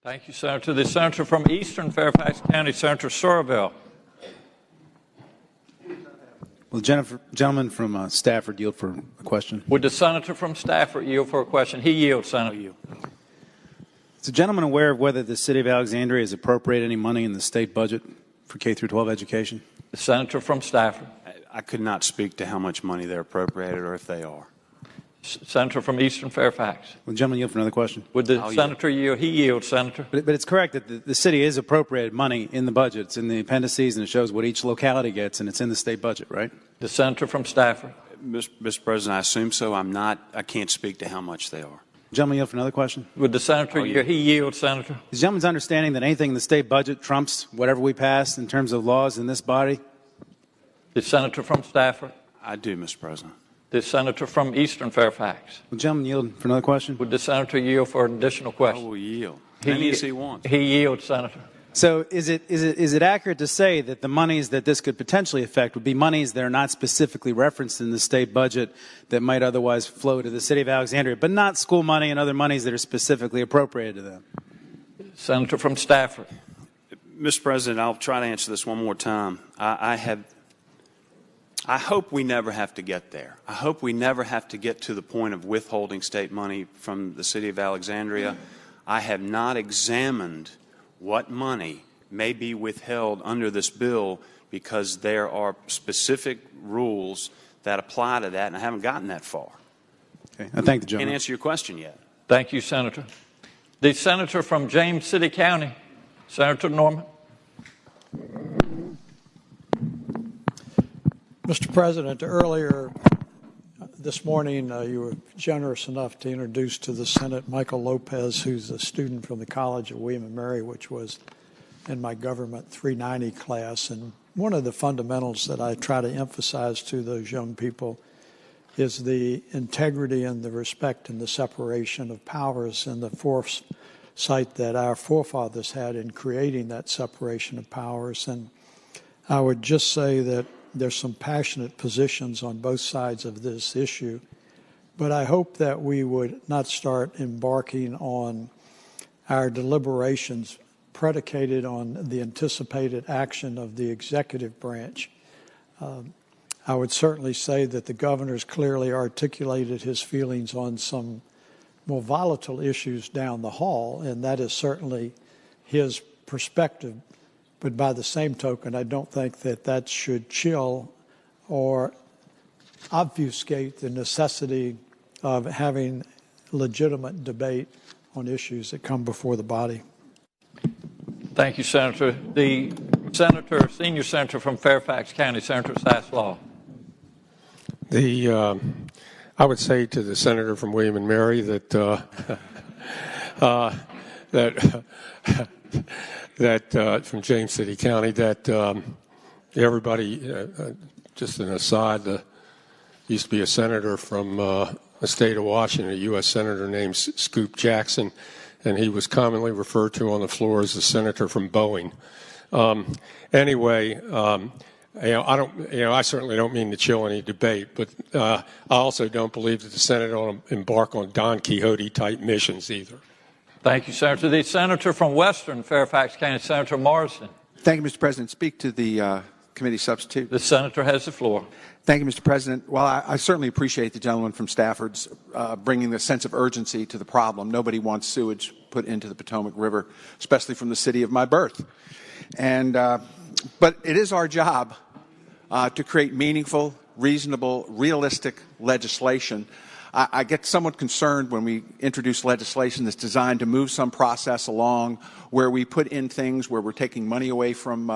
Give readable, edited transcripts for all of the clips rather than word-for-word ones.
Thank you, Senator. The senator from Eastern Fairfax County, Senator Somerville. Will the gentleman from Stafford yield for a question? Would the senator from Stafford yield for a question? He yields, Senator. Is the gentleman aware of whether the city of Alexandria has appropriated any money in the state budget for K-12 education? The senator from Stafford. I could not speak to how much money they're appropriated or if they are. Senator from Eastern Fairfax. Will the gentleman yield for another question? Would the senator yield? He yields, Senator. But it's correct that the city is appropriated money in the budget. It's in the appendices, and it shows what each locality gets, and it's in the state budget, right? The senator from Stafford. Mr. President, I assume so. I can't speak to how much they are. Gentleman yield for another question? Would the senator yield? He yields, Senator. Is the gentleman's understanding that anything in the state budget trumps whatever we pass in terms of laws in this body? The senator from Stafford. I do, Mr. President. The senator from Eastern Fairfax. Will the gentleman yield for another question? Would the senator yield for an additional question? I will yield. Any as he wants. He yields, Senator. So is it accurate to say that the monies that this could potentially affect would be monies that are not specifically referenced in the state budget that might otherwise flow to the city of Alexandria, but not school money and other monies that are specifically appropriated to them? Senator from Stafford. Mr. President, I'll try to answer this one more time. I hope we never have to get there. I hope we never have to get to the point of withholding state money from the city of Alexandria. I have not examined what money may be withheld under this bill because there are specific rules that apply to that, and I haven't gotten that far. Okay, I thank the gentleman. Can't answer your question yet. Thank you, Senator. The senator from James City County, Senator Norman. Mr. President, earlier this morning you were generous enough to introduce to the Senate Michael Lopez, who's a student from the College of William & Mary, which was in my Government 390 class. And one of the fundamentals that I try to emphasize to those young people is the integrity and the respect and the separation of powers and the foresight that our forefathers had in creating that separation of powers. And I would just say that there's some passionate positions on both sides of this issue, but I hope that we would not start embarking on our deliberations predicated on the anticipated action of the executive branch. I would certainly say that the governor's clearly articulated his feelings on some more volatile issues down the hall, and that is certainly his perspective. But by the same token, I don't think that that should chill or obfuscate the necessity of having legitimate debate on issues that come before the body. Thank you, Senator. The senator, senior senator from Fairfax County, Senator Saslaw. I would say to the senator from William & Mary that from James City County, that everybody, just an aside, used to be a senator from the state of Washington, a U.S. senator named Scoop Jackson, and he was commonly referred to on the floor as the senator from Boeing. I certainly don't mean to chill any debate, but I also don't believe that the Senate ought to embark on Don Quixote-type missions either. Thank you, Senator. The senator from Western Fairfax County, Senator Morrison. Thank you, Mr. President. Speak to the committee substitute. The senator has the floor. Thank you, Mr. President. Well, I certainly appreciate the gentleman from Stafford's bringing the sense of urgency to the problem. Nobody wants sewage put into the Potomac River, especially from the city of my birth. And but it is our job to create meaningful, reasonable, realistic legislation. I get somewhat concerned when we introduce legislation that's designed to move some process along, where we put in things where we're taking money away from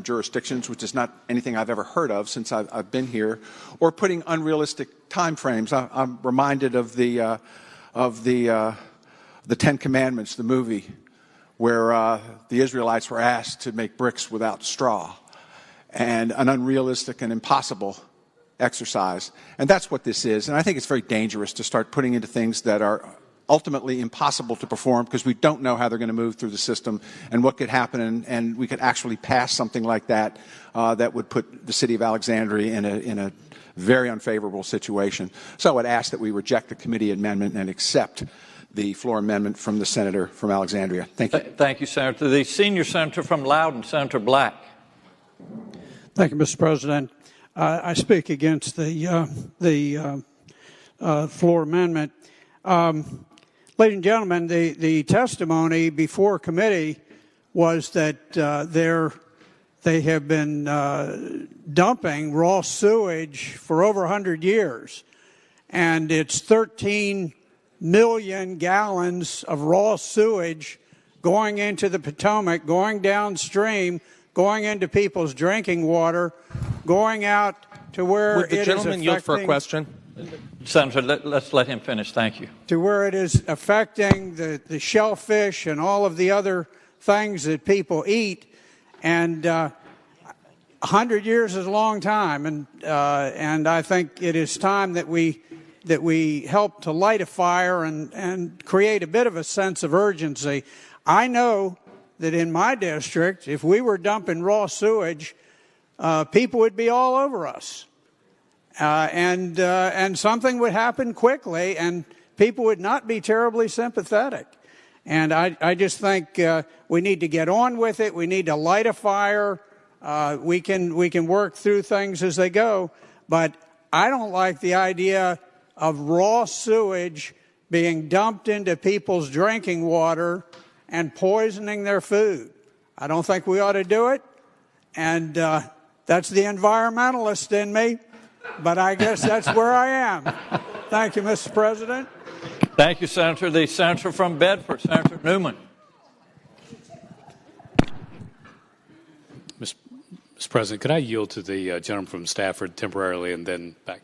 jurisdictions, which is not anything I've ever heard of since I've been here, or putting unrealistic time frames. I'm reminded of the Ten Commandments, the movie, where the Israelites were asked to make bricks without straw, and an unrealistic and impossible exercise. And that's what this is. And I think it's very dangerous to start putting into things that are ultimately impossible to perform because we don't know how they're going to move through the system and what could happen. And we could actually pass something like that that would put the city of Alexandria in a very unfavorable situation. So I would ask that we reject the committee amendment and accept the floor amendment from the senator from Alexandria. Thank you. Thank you, Senator. The senior senator from Loudoun, Senator Black. Thank you, Mr. President. I speak against the floor amendment. Ladies and gentlemen, the testimony before committee was that they have been dumping raw sewage for over 100 years, and it's 13 million gallons of raw sewage going into the Potomac, going downstream, going into people's drinking water, going out to where Would the gentleman yield for a question? Senator, let's let him finish. Thank you. To where it is affecting the shellfish and all of the other things that people eat. And 100 years is a long time, and I think it is time that we help to light a fire and create a bit of a sense of urgency. I know that in my district, if we were dumping raw sewage, people would be all over us. And something would happen quickly, and people would not be terribly sympathetic. And I just think we need to get on with it. We need to light a fire. We can work through things as they go. But I don't like the idea of raw sewage being dumped into people's drinking water and poisoning their food. I don't think we ought to do it. And that's the environmentalist in me. But I guess that's where I am. Thank you, Mr. President. Thank you, Senator. The senator from Bedford, Senator Newman. Mr. President, could I yield to the gentleman from Stafford temporarily and then back?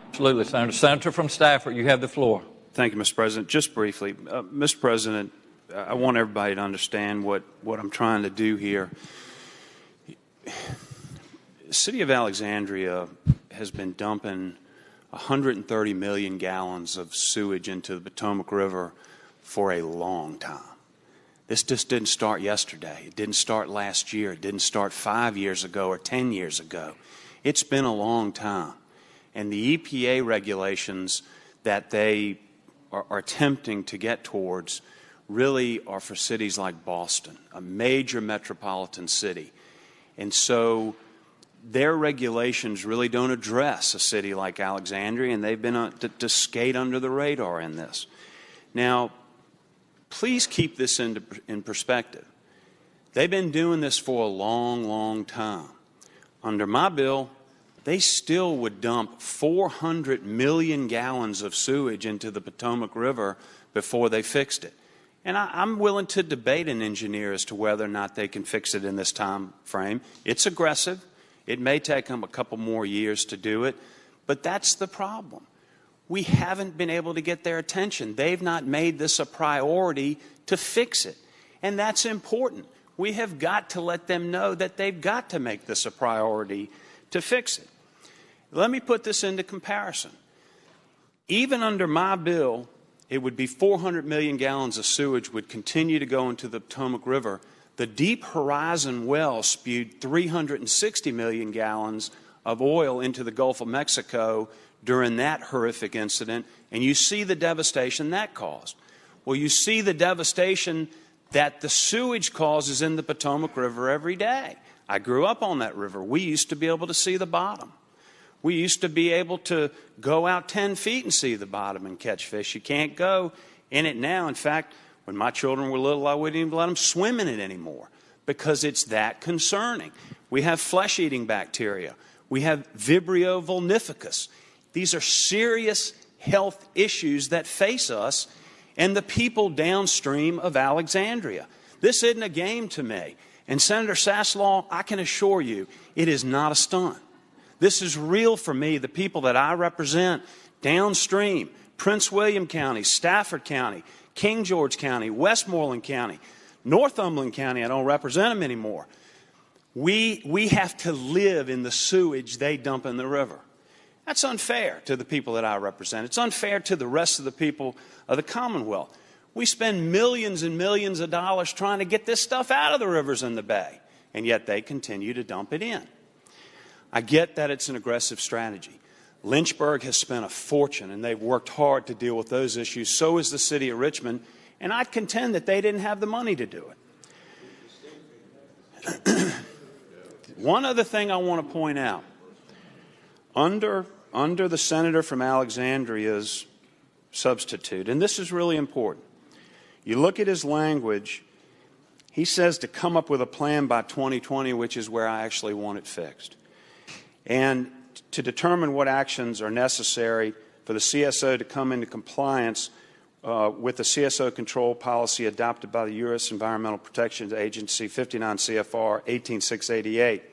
Absolutely, Senator. Senator from Stafford, you have the floor. Thank you, Mr. President. Just briefly, Mr. President, I want everybody to understand what I'm trying to do here. The city of Alexandria has been dumping 130 million gallons of sewage into the Potomac River for a long time. This just didn't start yesterday. It didn't start last year. It didn't start 5 years ago or 10 years ago. It's been a long time. And the EPA regulations that they are attempting to get towards really are for cities like Boston, a major metropolitan city. And so their regulations really don't address a city like Alexandria, and they've been to skate under the radar in this. Now, please keep this in perspective. They've been doing this for a long, long time. Under my bill, they still would dump 400 million gallons of sewage into the Potomac River before they fixed it. And I'm willing to debate an engineer as to whether or not they can fix it in this time frame. It's aggressive. It may take them a couple more years to do it, but that's the problem. We haven't been able to get their attention. They've not made this a priority to fix it, and that's important. We have got to let them know that they've got to make this a priority to fix it. Let me put this into comparison. Even under my bill, it would be 400 million gallons of sewage would continue to go into the Potomac River. The Deep Horizon well spewed 360 million gallons of oil into the Gulf of Mexico during that horrific incident, and you see the devastation that caused. Well, you see the devastation that the sewage causes in the Potomac River every day. I grew up on that river. We used to be able to see the bottom. We used to be able to go out 10 feet and see the bottom and catch fish. You can't go in it now. In fact, when my children were little, I wouldn't even let them swim in it anymore because it's that concerning. We have flesh-eating bacteria. We have Vibrio vulnificus. These are serious health issues that face us and the people downstream of Alexandria. This isn't a game to me. And Senator Saslaw, I can assure you, it is not a stunt. This is real for me, the people that I represent downstream, Prince William County, Stafford County, King George County, Westmoreland County, Northumberland County. I don't represent them anymore. We have to live in the sewage they dump in the river. That's unfair to the people that I represent. It's unfair to the rest of the people of the Commonwealth. We spend millions and millions of dollars trying to get this stuff out of the rivers and the bay, and yet they continue to dump it in. I get that it's an aggressive strategy. Lynchburg has spent a fortune, and they've worked hard to deal with those issues. So is the city of Richmond, and I'd contend that they didn't have the money to do it. One other thing I want to point out. Under the senator from Alexandria's substitute, and this is really important, you look at his language, he says to come up with a plan by 2020, which is where I actually want it fixed. And to determine what actions are necessary for the CSO to come into compliance with the CSO control policy adopted by the U.S. Environmental Protection Agency 59 CFR 18688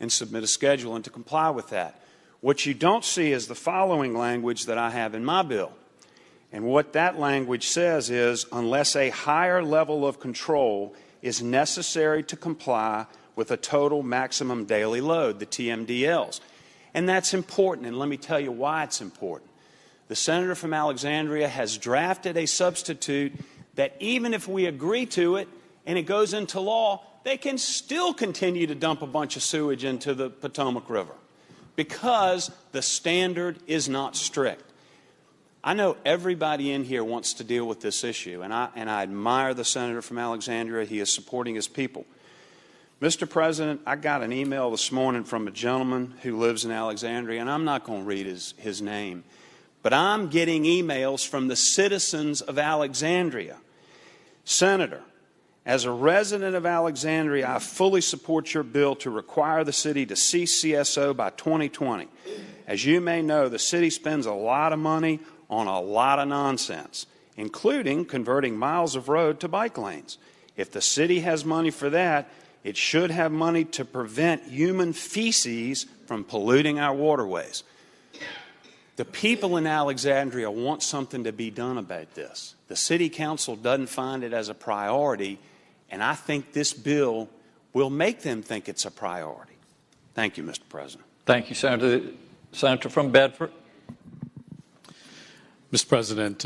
and submit a schedule and to comply with that. What you don't see is the following language that I have in my bill. And what that language says is, unless a higher level of control is necessary to comply with a total maximum daily load, the TMDLs. And that's important, and let me tell you why it's important. The senator from Alexandria has drafted a substitute that even if we agree to it and it goes into law, they can still continue to dump a bunch of sewage into the Potomac River because the standard is not strict. I know everybody in here wants to deal with this issue, and I admire the senator from Alexandria. He is supporting his people. Mr. President, I got an email this morning from a gentleman who lives in Alexandria, and I'm not going to read his name, but I'm getting emails from the citizens of Alexandria. Senator, as a resident of Alexandria, I fully support your bill to require the city to cease CSO by 2020. As you may know, the city spends a lot of money on a lot of nonsense, including converting miles of road to bike lanes. If the city has money for that, it should have money to prevent human feces from polluting our waterways. The people in Alexandria want something to be done about this. The City Council doesn't find it as a priority, and I think this bill will make them think it's a priority. Thank you, Mr. President. Thank you, Senator. Senator from Bedford. Mr. President,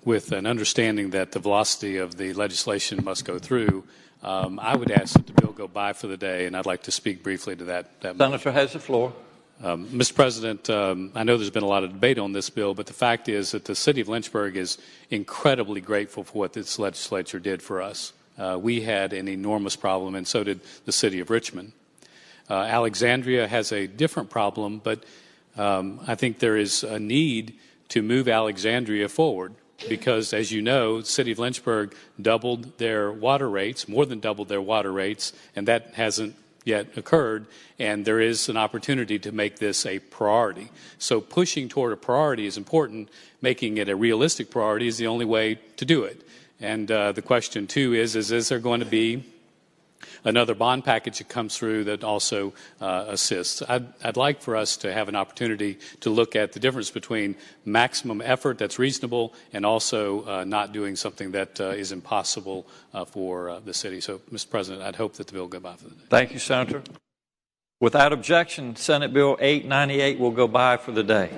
with an understanding that the velocity of the legislation must go through, I would ask that the bill go by for the day, and I'd like to speak briefly to that. Senator has the floor. Mr. President, I know there's been a lot of debate on this bill, but the fact is that the city of Lynchburg is incredibly grateful for what this legislature did for us. We had an enormous problem, and so did the city of Richmond. Alexandria has a different problem, but I think there is a need to move Alexandria forward because, as you know, the city of Lynchburg doubled their water rates, more than doubled their water rates, and that hasn't yet occurred, and there is an opportunity to make this a priority. So pushing toward a priority is important. Making it a realistic priority is the only way to do it. And the question, too, is there going to be another bond package that comes through that also assists? I'd like for us to have an opportunity to look at the difference between maximum effort that's reasonable and also not doing something that is impossible for the city. So, Mr. President, I'd hope that the bill go by for the day. Thank you, Senator. Without objection, Senate Bill 898 will go by for the day.